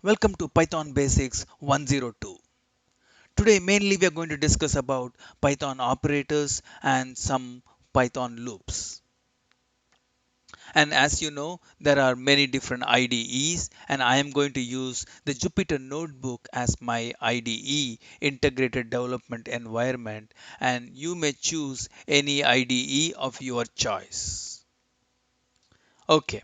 Welcome to Python Basics 102. Today mainly we are going to discuss about Python operators and some Python loops. And as you know, there are many different IDEs and I am going to use the Jupyter Notebook as my IDE, Integrated Development Environment, and you may choose any IDE of your choice. Okay.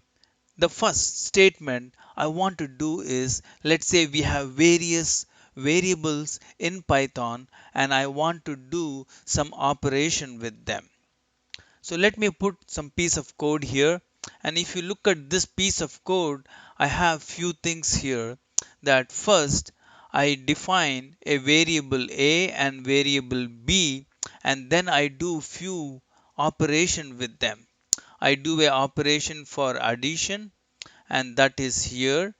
The first statement I want to do is, let's say we have various variables in Python and I want to do some operation with them. So let me put some piece of code here, and if you look at this piece of code, I have few things here. That first I define a variable A and variable B, and then I do few operation with them. I do a operation for addition, and that is here.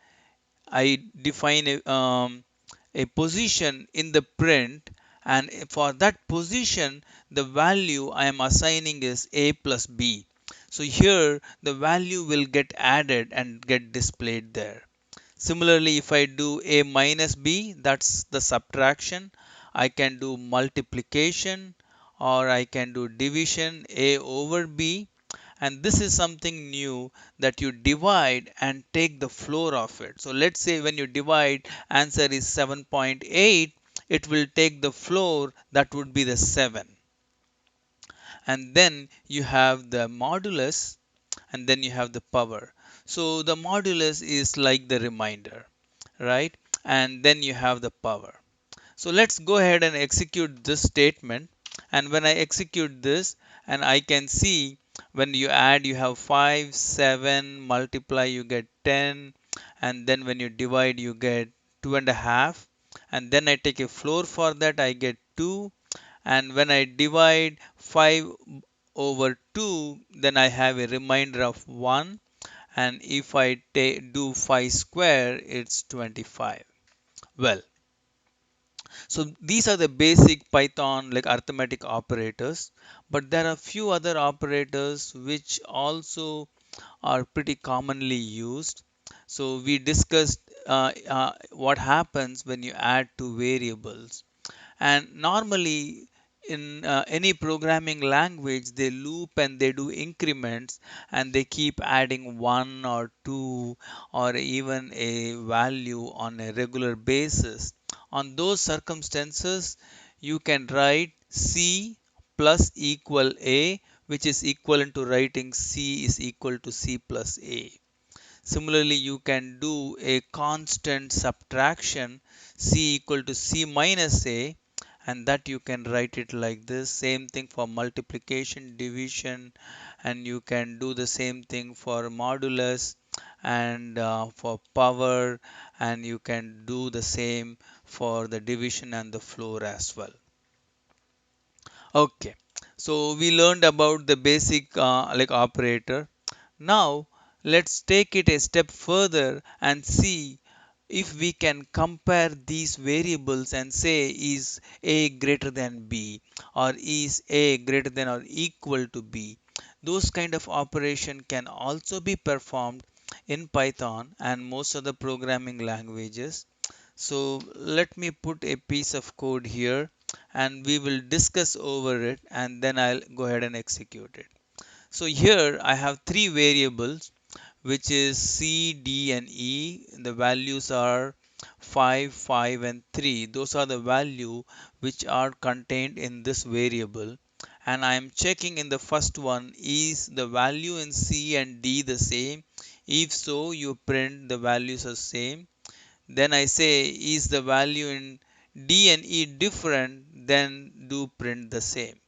I define a position in the print, and for that position the value I am assigning is a plus b. So here the value will get added and get displayed there. Similarly, if I do a minus b, that's the subtraction. I can do multiplication, or I can do division, a over b, and this is something new, that you divide and take the floor of it. So let's say when you divide, answer is 7.8, it will take the floor, that would be the 7. And then you have the modulus, and then you have the power. So the modulus is like the remainder, right? And then you have the power. So let's go ahead and execute this statement. And when I execute this, and I can see when you add, you have 5, 7, multiply, you get 10. And then when you divide, you get 2.5. And then I take a floor for that, I get 2. And when I divide 5 over 2, then I have a remainder of 1. And if I do 5 square, it's 25. Well, so these are the basic Python like arithmetic operators, but there are few other operators which also are pretty commonly used. So we discussed what happens when you add two variables, and normally in any programming language they loop and they do increments, and they keep adding one or two or even a value on a regular basis. On those circumstances, you can write c plus equal a, which is equivalent to writing c is equal to c plus a. Similarly, you can do a constant subtraction, c equal to c minus a, and that you can write it like this. Same thing for multiplication, division, and you can do the same thing for modulus and for power, and you can do the same for the division and the floor as well. Okay, so we learned about the basic like operator. Now let's take it a step further and see if we can compare these variables and say is a greater than b, or is a greater than or equal to b. Those kind of operation can also be performed in Python and most of the programming languages. So let me put a piece of code here, and we will discuss over it, and then I'll go ahead and execute it. So here I have three variables, which is C, D, and E. The values are 5, 5, and 3. Those are the value which are contained in this variable. And I am checking in the first one, is the value in C and D the same? If so, you print the values are same. Then I say, is the value in D and E different? Then do print the same.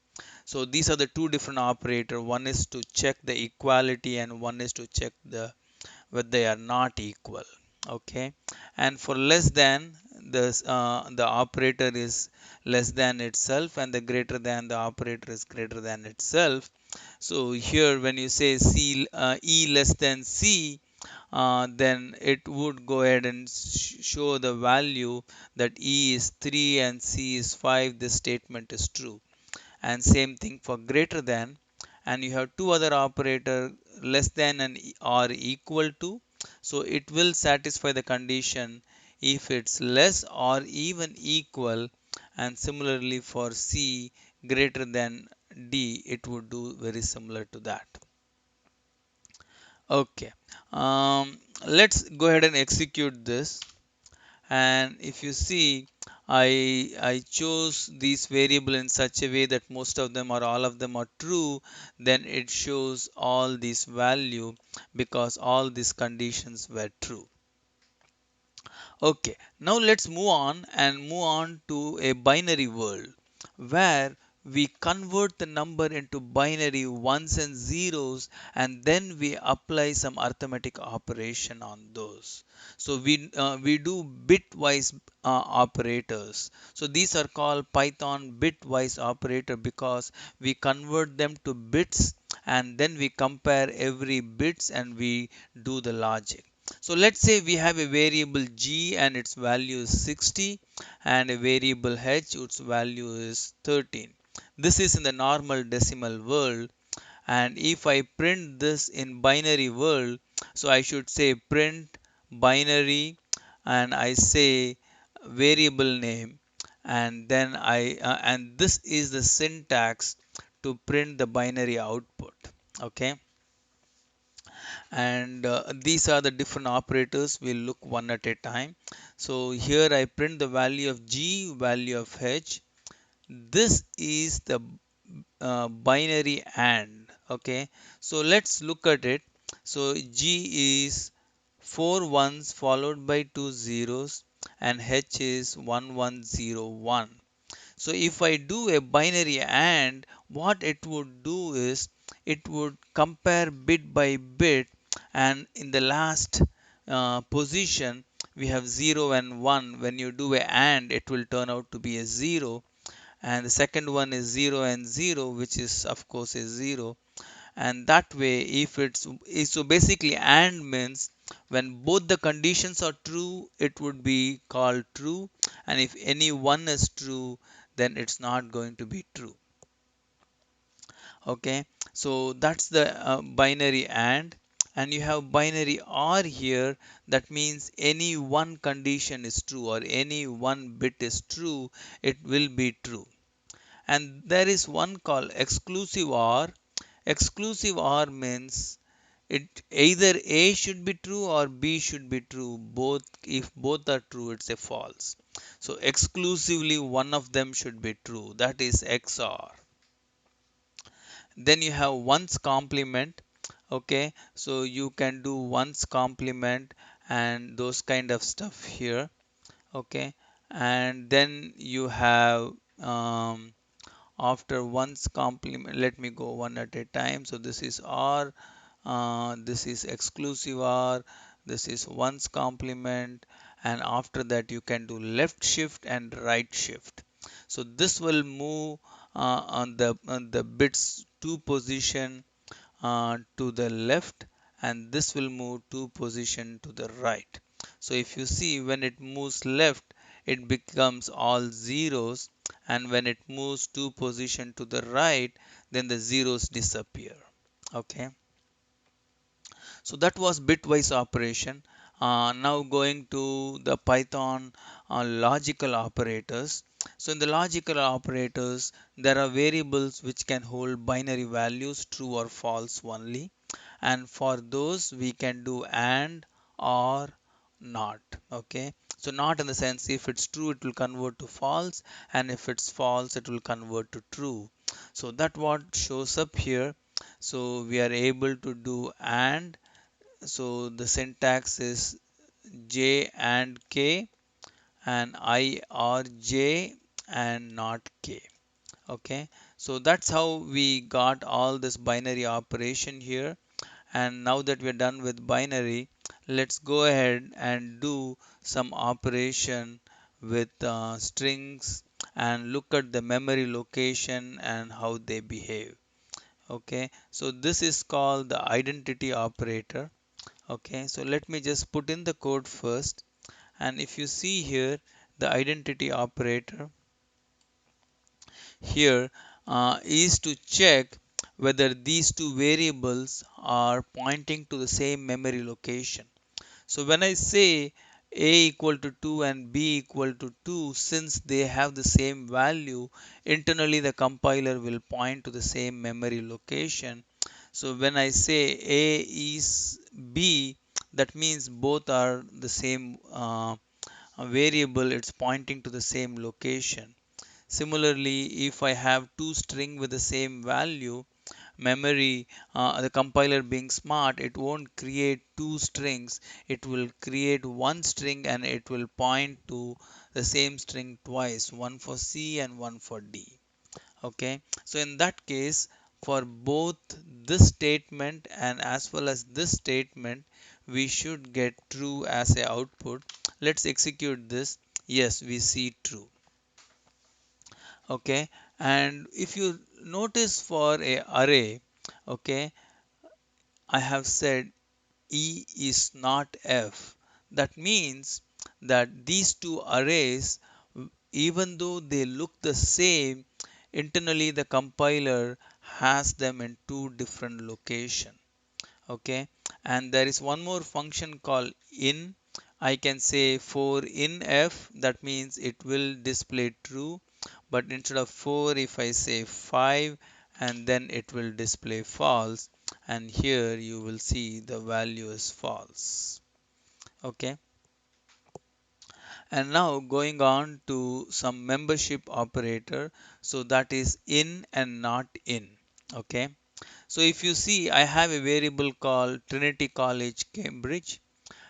So these are the two different operators. One is to check the equality and one is to check the whether they are not equal. Okay, and for less than, the operator is less than itself, and the greater than, the operator is greater than itself. So here when you say E less than C, then it would go ahead and show the value that E is 3 and C is 5. This statement is true. And same thing for greater than, and you have two other operator, less than and or equal to. So it will satisfy the condition if it's less or even equal, and similarly for C greater than D, it would do very similar to that. Okay, let's go ahead and execute this. And if you see, I chose these variable in such a way that most of them or all of them are true, then it shows all these value because all these conditions were true. Okay, now let's move on to a binary world where we convert the number into binary ones and zeros, and then we apply some arithmetic operation on those. So we do bitwise operators. So these are called Python bitwise operator because we convert them to bits, and then we compare every bits and we do the logic. So let's say we have a variable g and its value is 60, and a variable h whose value is 13. This is in the normal decimal world, and if I print this in binary world, so I should say print binary, and I say variable name, and then and this is the syntax to print the binary output. Okay, and these are the different operators. We'll look one at a time. So here I print the value of g, value of h. This is the binary AND. Okay, so let's look at it. So g is 4 ones followed by 2 zeros, and h is 1101. So if I do a binary AND, what it would do is it would compare bit by bit, and in the last position we have 0 and 1. When you do a AND, it will turn out to be a 0, and the second one is 0 and 0, which is of course a 0. And that way, if so basically AND means when both the conditions are true, it would be called true, and if any one is true, then it's not going to be true. Okay, so that's the binary and you have binary OR here. That means any one condition is true or any one bit is true, it will be true. And there is one called exclusive OR. Exclusive OR means it either A should be true or B should be true. Both, if both are true, it's a false. So exclusively one of them should be true. That is XOR. Then you have ones complement. Okay, so you can do ones complement and those kind of stuff here. Okay, and then you have after ones complement, let me go one at a time. So this is OR, this is exclusive OR, this is ones complement, and after that you can do left shift and right shift. So this will move on the bits two position to the left, and this will move two position to the right. So if you see, when it moves left, it becomes all zeros, and when it moves two position to the right, then the zeros disappear. Okay, so that was bitwise operation. Now going to the Python logical operators. So in the logical operators, there are variables which can hold binary values, true or false only, and for those we can do AND or not. Okay, so not in the sense if it's true it will convert to false, and if it's false it will convert to true. So that what shows up here. So we are able to do AND. So the syntax is J and K, and I or J and not K. Okay, so that's how we got all this binary operation here. And now that we're done with binary, let's go ahead and do some operation with strings and look at the memory location and how they behave. Okay, so this is called the identity operator. Okay, so let me just put in the code first, and if you see here, the identity operator here is to check whether these two variables are pointing to the same memory location. So when I say A equal to 2 and B equal to 2, since they have the same value, internally the compiler will point to the same memory location. So when I say A is B, that means both are the same variable, it's pointing to the same location. Similarly, if I have two string with the same value, memory, the compiler being smart, it won't create two strings, it will create one string and it will point to the same string twice, one for C and one for D. Okay, so in that case, for both this statement and as well as this statement, we should get true as a output. Let's execute this. Yes, we see true. Okay, and if you notice for a array, okay, I have said E is not F. That means that these two arrays, even though they look the same, internally the compiler has them in two different locations. Okay, and there is one more function called in. I can say for in F, that means it will display true, but instead of 4, if I say 5, and then it will display false, and here you will see the value is false. Okay, and now going on to some membership operator, so that is in and not in. Okay, so if you see, I have a variable called Trinity College Cambridge,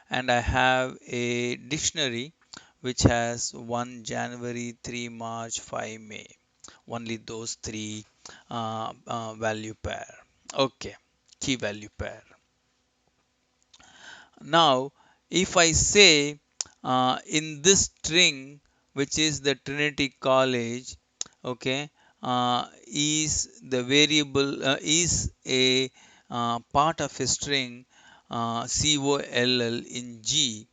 and I have a dictionary which has 1 January, 3 March, 5 May. Only those three value pair. Okay, key value pair. Now, if I say in this string, which is the Trinity College, okay, is the variable is a part of a string COLL in G,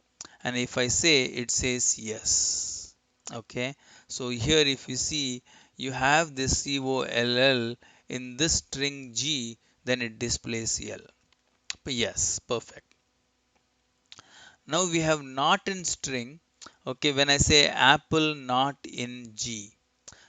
and if I say, it says yes. Okay, so here if you see, you have this COLL in this string G, then it displays L. Yes, perfect. Now we have not in string. Okay, when I say apple not in G.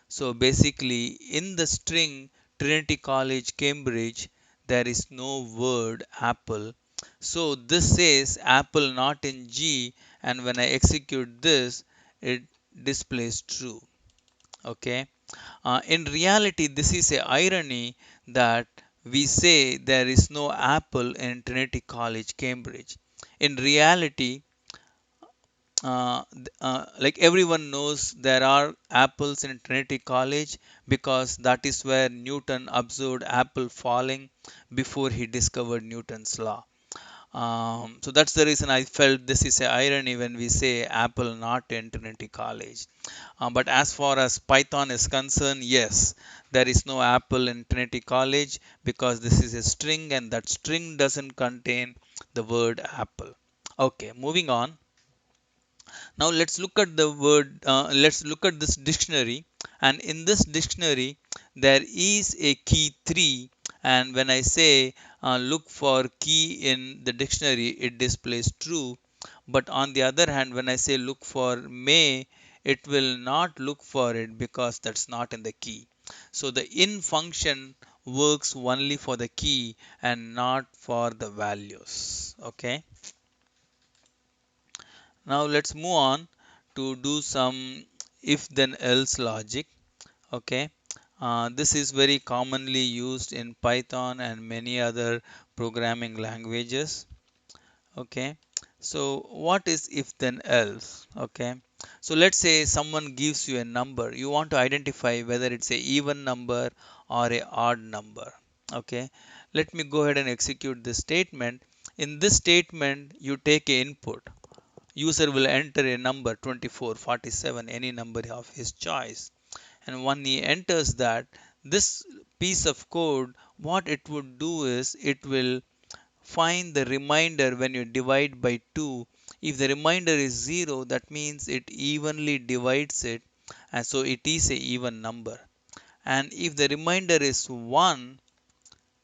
So basically in the string Trinity College Cambridge, there is no word apple. So this says apple not in G, and when I execute this, it displays true. Okay. In reality, this is a irony that we say there is no apple in Trinity College Cambridge. In reality, like everyone knows, there are apples in Trinity College because that is where Newton observed apple falling before he discovered Newton's law. So that's the reason I felt this is a irony when we say apple not in Trinity College. But as far as Python is concerned, yes, there is no apple in Trinity College because this is a string and that string doesn't contain the word apple. Okay, moving on. Now let's look at the word, let's look at this dictionary, and in this dictionary there is a key 3, and when I say look for key in the dictionary, it displays true. But on the other hand, when I say look for may, it will not look for it because that's not in the key. So the in function works only for the key and not for the values. Okay. Now let's move on to do some if then else logic. Okay, this is very commonly used in Python and many other programming languages. Okay, so what is if then else? Okay, so let's say someone gives you a number, you want to identify whether it's a even number or a odd number. Okay, let me go ahead and execute this statement. In this statement, you take a input. User will enter a number 24, 47, any number of his choice. And when he enters that, this piece of code, what it would do is it will find the remainder when you divide by 2. If the remainder is 0, that means it evenly divides it, and so it is a even number. And if the remainder is 1,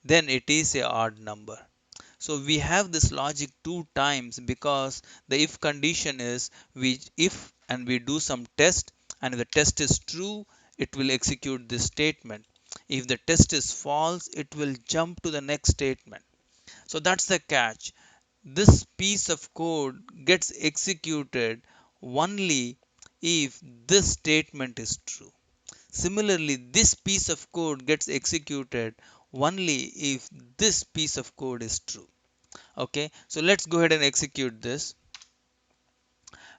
then it is a odd number. So we have this logic two times because the if condition is we if and we do some test, and if the test is true, it will execute this statement. If the test is false, it will jump to the next statement. So that's the catch. This piece of code gets executed only if this statement is true. Similarly, this piece of code gets executed only if this piece of code is true. Okay, so let's go ahead and execute this.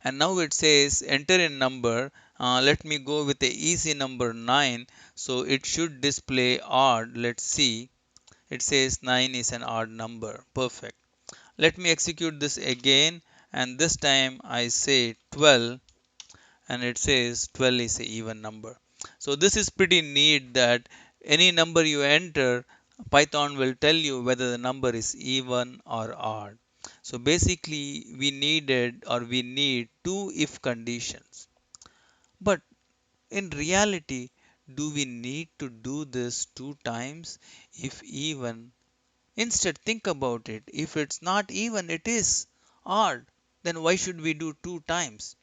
And now it says enter a number. Let me go with a easy number 9. So it should display odd. Let's see. It says 9 is an odd number. Perfect. Let me execute this again, and this time I say 12, and it says 12 is an even number. So this is pretty neat that any number you enter, Python will tell you whether the number is even or odd. So basically we need two if conditions. But in reality, do we need to do this two times if even? Instead, think about it. If it's not even, it is odd. Then why should we do two times?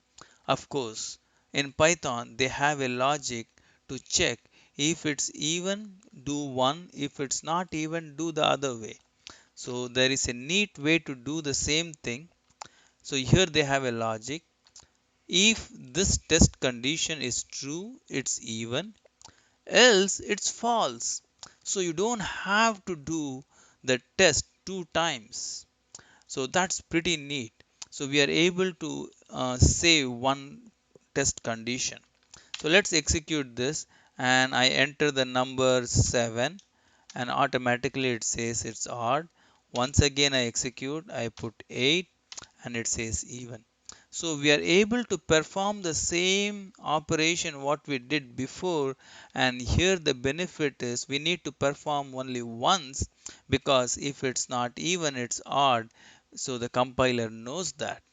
Of course, in Python, they have a logic to check if it's even, do one, if it's not even, do the other way. So there is a neat way to do the same thing. So here they have a logic. If this test condition is true, it's even, else it's false. So you don't have to do the test two times. So that's pretty neat. So we are able to save one test condition. So let's execute this, and I enter the number 7, and automatically it says it's odd. Once again I execute, I put 8, and it says even. So we are able to perform the same operation what we did before, and here the benefit is we need to perform only once, because if it's not even, it's odd. So the compiler knows that.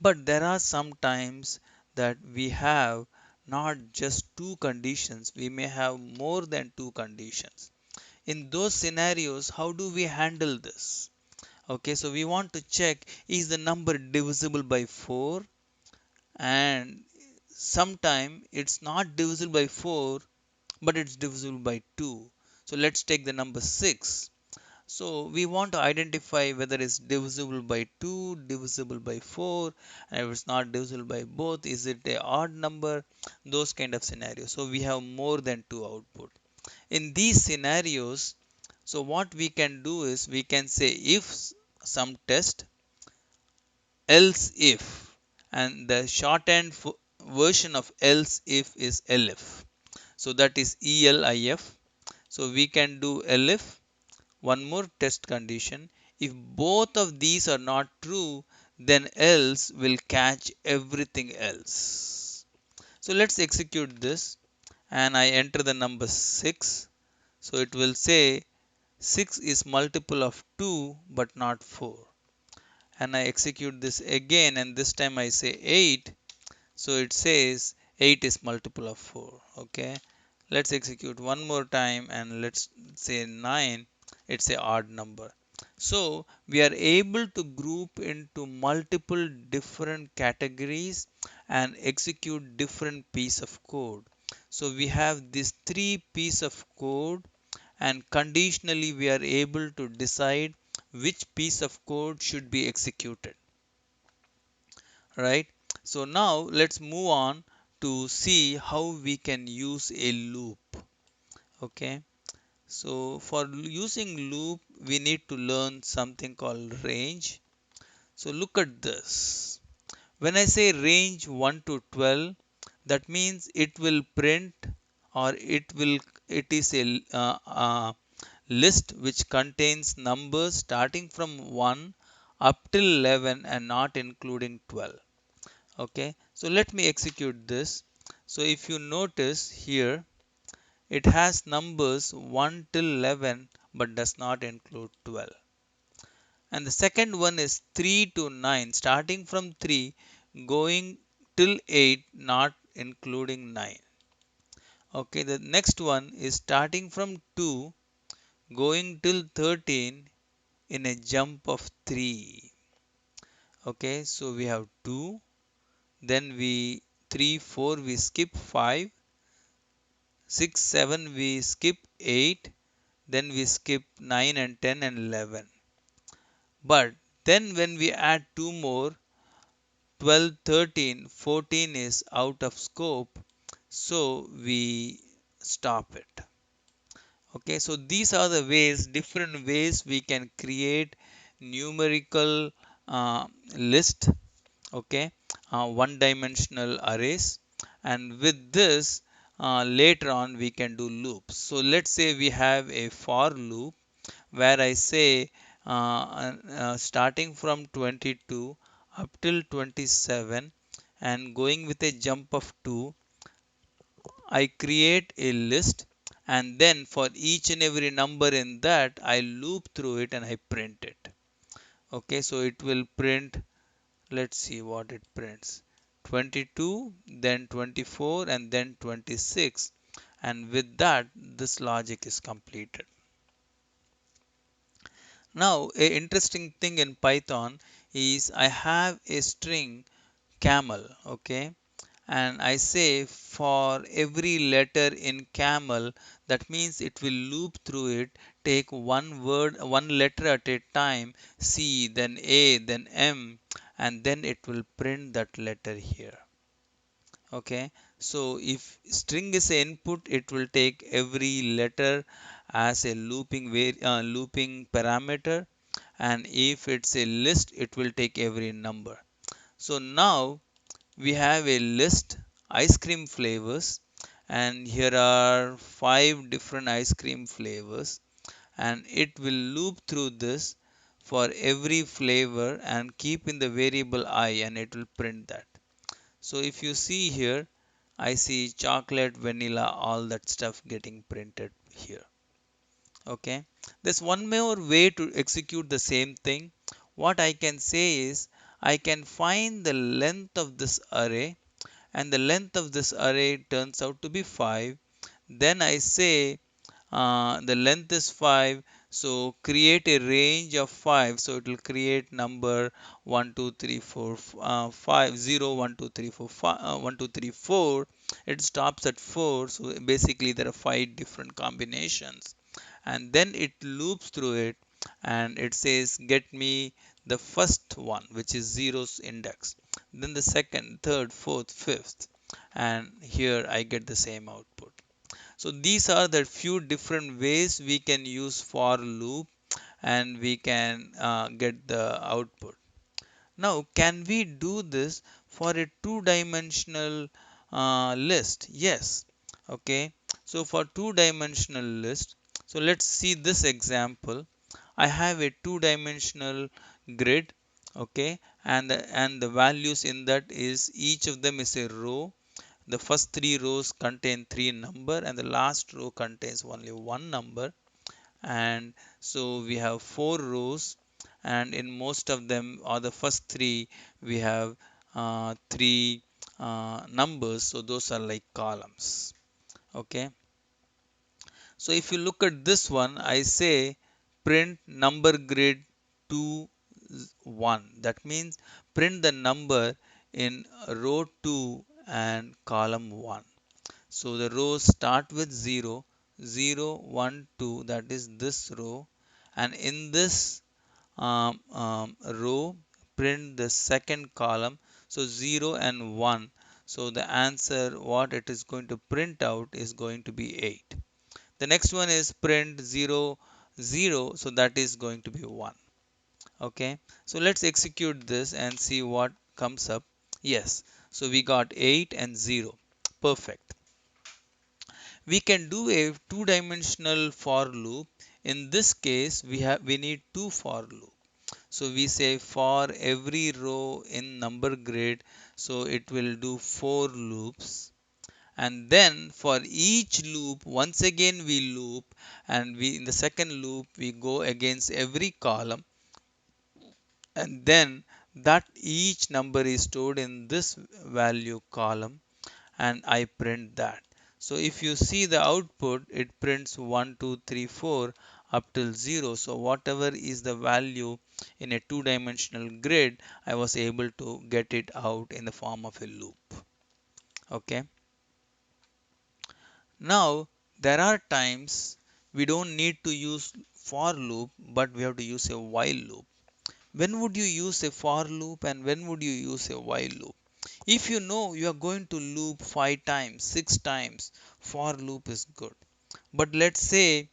But there are some times that we have not just two conditions, we may have more than two conditions. In those scenarios, how do we handle this? Okay, so we want to check, is the number divisible by 4? And sometime it's not divisible by 4, but it's divisible by 2. So let's take the number 6. So we want to identify whether it's divisible by 2, divisible by 4, and if it's not divisible by both, is it a odd number? Those kind of scenarios. So we have more than two output. In these scenarios, so what we can do is we can say if some test, else if, and the shorthand version of else if is elif. So that is elif. So we can do elif. One more test condition. If both of these are not true, then else will catch everything else. So let's execute this, and I enter the number 6. So it will say 6 is multiple of 2 but not 4. And I execute this again, and this time I say 8. So it says 8 is multiple of 4. Okay, let's execute one more time, and let's say 9. It's a odd number. So we are able to group into multiple different categories and execute different piece of code. So we have these three piece of code, and conditionally we are able to decide which piece of code should be executed, right? So now let's move on to see how we can use a loop. Okay, so for using loop we need to learn something called range. So look at this. When I say range 1 to 12, that means it will print, or it is a list which contains numbers starting from 1 up till 11 and not including 12. Okay, so let me execute this. So if you notice here, it has numbers 1 till 11 but does not include 12. And the second one is 3 to 9, starting from 3 going till 8, not including 9. Okay, the next one is starting from 2 going till 13 in a jump of 3. Okay, so we have 2, then we 3, 4, we skip 5, 6, 7, we skip 8, then we skip 9 and 10 and 11. But then when we add 2 more, 12, 13, 14 is out of scope, so we stop it. Okay, so these are the ways, different ways we can create numerical uh, list. Okay, one dimensional arrays, and with this later on we can do loops. So let's say we have a for loop where I say starting from 22 up till 27 and going with a jump of 2, I create a list, and then for each and every number in that I loop through it and I print it. Okay, so it will print, let's see what it prints, 22, then 24, and then 26, and with that this logic is completed. Now, a interesting thing in Python is I have a string camel, okay, and I say for every letter in camel, that means it will loop through it, take one word, one letter at a time, C, then A, then M, and then it will print that letter here. Okay, so if string is a input, it will take every letter as a looping parameter, and if it's a list, it will take every number. So now we have a list ice cream flavors, and here are 5 different ice cream flavors, and it will loop through this for every flavor and keep in the variable I, and it will print that. So if you see here, I see chocolate, vanilla, all that stuff getting printed here. Okay. There's one more way to execute the same thing. What I can say is I can find the length of this array, and the length of this array turns out to be 5. Then I say the length is 5, so create a range of 5, so it will create number 1 2 3 4 5 0 1 2 3 4 5, 1 2 3 4. It stops at 4, so basically there are 5 different combinations, and then it loops through it and it says get me the first one, which is zeros index, then the second, third, fourth, fifth, and here I get the same output. So these are the few different ways we can use for loop, and we can get the output. Now, can we do this for a two-dimensional list? Yes. Okay. So for two-dimensional list, so let's see this example. I have a two-dimensional grid. Okay, and the values in that is each of them is a row. The first 3 rows contain 3 number, and the last row contains only 1 number. And so we have 4 rows, and in most of them, or the first three, we have three numbers, so those are like columns. Okay, so if you look at this one, I say print number grid 2 1. That means print the number in row 2 and column 1. So the rows start with 0, 0, 1, 2, that is this row, and in this row print the second column, so 0 and 1. So the answer what it is going to print out is going to be 8. The next one is print 0 0, so that is going to be 1. Okay, so let's execute this and see what comes up. Yes, so we got 8 and 0. Perfect. We can do a two-dimensional for loop. In this case, we need two for loop. So we say for every row in number grid, so it will do 4 loops. And then for each loop, once again we loop, and we in the second loop we go against every column, and then that each number is stored in this value column, and I print that. So if you see the output, it prints 1 2 3 4 up till 0. So whatever is the value in a two-dimensional grid, I was able to get it out in the form of a loop. Okay. Now there are times we don't need to use for loop, but we have to use a while loop. When would you use a for loop and when would you use a while loop? If you know you are going to loop 5 times, 6 times, for loop is good. But let's say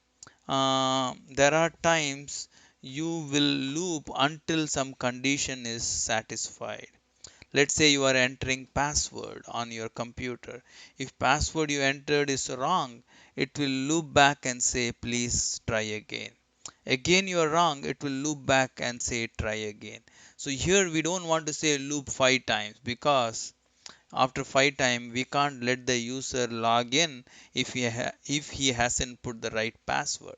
there are times you will loop until some condition is satisfied. Let's say you are entering password on your computer. If password you entered is wrong, it will loop back and say please try again. Again you are wrong, it will loop back and say try again. So here we don't want to say loop 5 times, because after 5 times we can't let the user log in if he hasn't put the right password.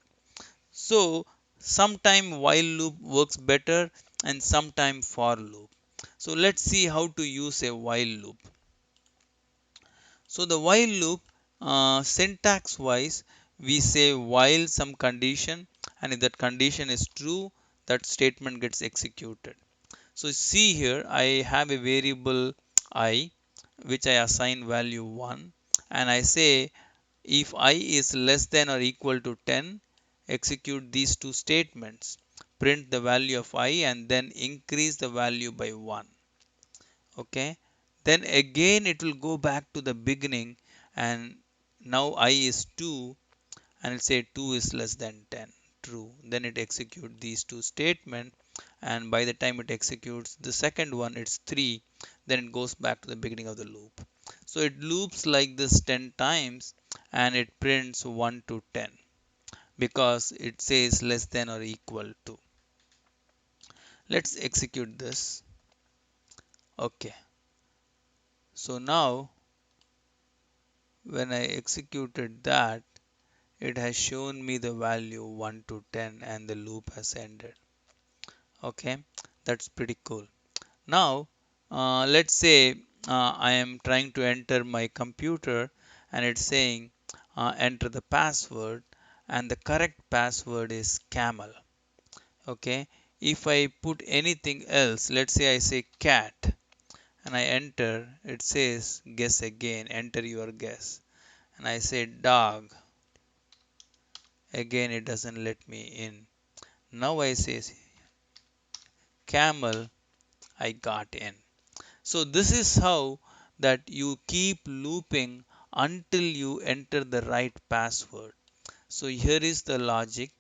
So sometime while loop works better and sometime for loop. So let's see how to use a while loop. So the while loop, syntax wise, we say while some condition, and if that condition is true, that statement gets executed. So see here, I have a variable I which I assign value 1, and I say if I is less than or equal to 10, execute these two statements. Print the value of I and then increase the value by 1. Okay. Then again it will go back to the beginning, and now I is 2 and it say 2 is less than 10. True. Then it execute these two statements, and by the time it executes the second one, it's 3. Then it goes back to the beginning of the loop. So it loops like this 10 times and it prints 1 to 10 because it says less than or equal to. Let's execute this. Okay. So now when I executed that, it has shown me the value 1 to 10 and the loop has ended. Okay, that's pretty cool. Now let's say I am trying to enter my computer and it's saying enter the password, and the correct password is camel. Okay, if I put anything else, let's say I say cat and I enter, it says guess again, enter your guess. And I say dog, again it doesn't let me in. Now I say camel, I got in. So this is how that you keep looping until you enter the right password. So here is the logic.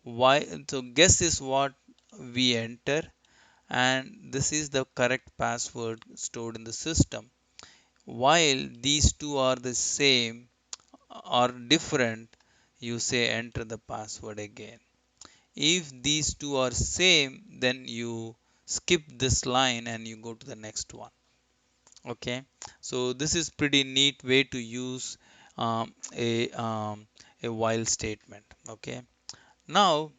Why? So guess is what we enter, and this is the correct password stored in the system. While these two are the same or different, you say enter the password again. If these two are same, then you skip this line and you go to the next one. Okay, so this is pretty neat way to use a while statement. Okay, now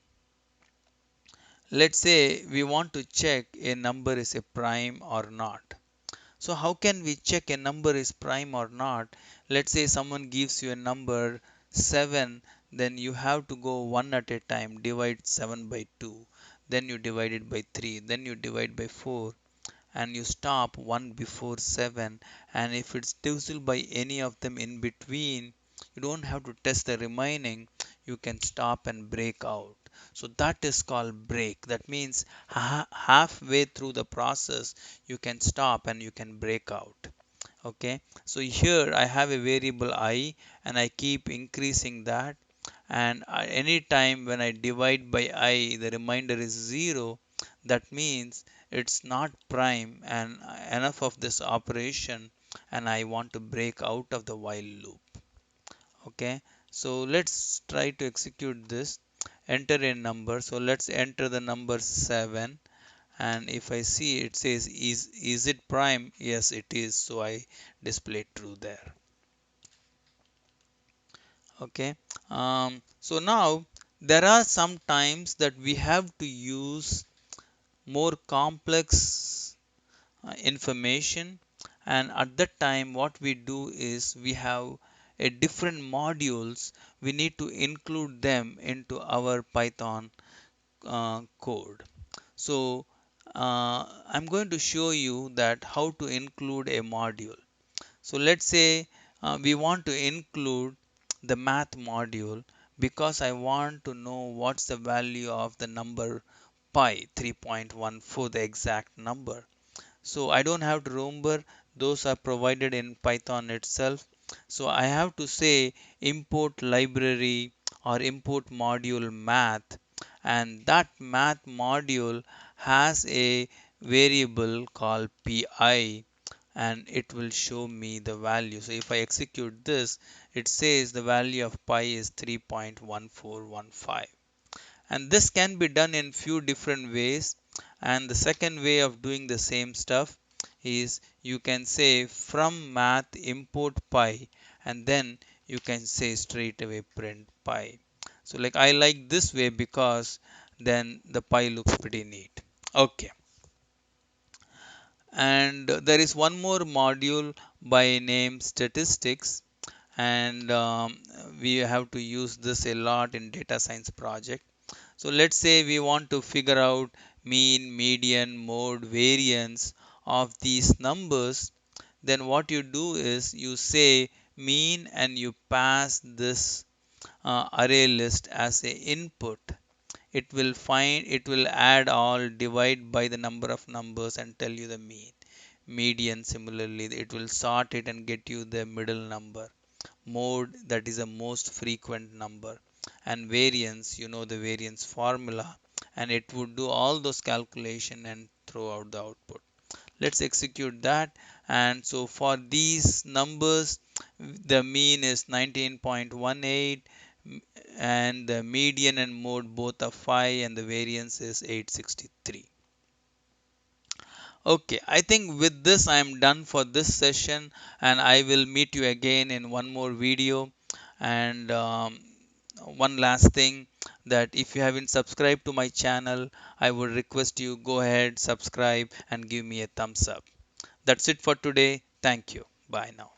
let's say we want to check a number is a prime or not. So how can we check a number is prime or not? Let's say someone gives you a number 7, then you have to go one at a time, divide 7 by 2, then you divide it by 3, then you divide by 4, and you stop one before 7, and if it's divisible by any of them in between, you don't have to test the remaining, you can stop and break out. So that is called break. That means halfway through the process you can stop and you can break out. Okay, so here I have a variable I and I keep increasing that, and anytime when I divide by I the remainder is 0, that means it's not prime and enough of this operation, and I want to break out of the while loop. Okay, so let's try to execute this. Enter a number, so let's enter the number 7, and if I see it says is it prime, yes it is, so I display true there. Okay, so now there are some times that we have to use more complex information, and at that time what we do is we have a different modules, we need to include them into our Python code. So I'm going to show you that how to include a module. So let's say we want to include the math module because I want to know what's the value of the number pi 3.14, the exact number. So I don't have to remember, those are provided in Python itself. So I have to say import library or import module math, and that math module has a variable called pi, and it will show me the value. So if I execute this, it says the value of pi is 3.1415. And this can be done in few different ways. And the second way of doing the same stuff is you can say from math import pi, and then you can say straight away print pi. So like I like this way because then the pi looks pretty neat. Okay. And there is one more module by name statistics, and we have to use this a lot in data science project. So let's say we want to figure out mean, median, mode, variance of these numbers. Then what you do is you say mean and you pass this array list as a input. It will add all, divide by the number of numbers and tell you the mean. Median similarly, it will sort it and get you the middle number. Mode, that is the most frequent number, and variance, you know the variance formula, and it would do all those calculation and throw out the output. Let's execute that. And so for these numbers, the mean is 19.18, and the median and mode both are 5, and the variance is 863. Okay, I think with this I am done for this session, and I will meet you again in one more video. And one last thing, that if you haven't subscribed to my channel, I would request you go ahead, subscribe and give me a thumbs up. That's it for today. Thank you. Bye now.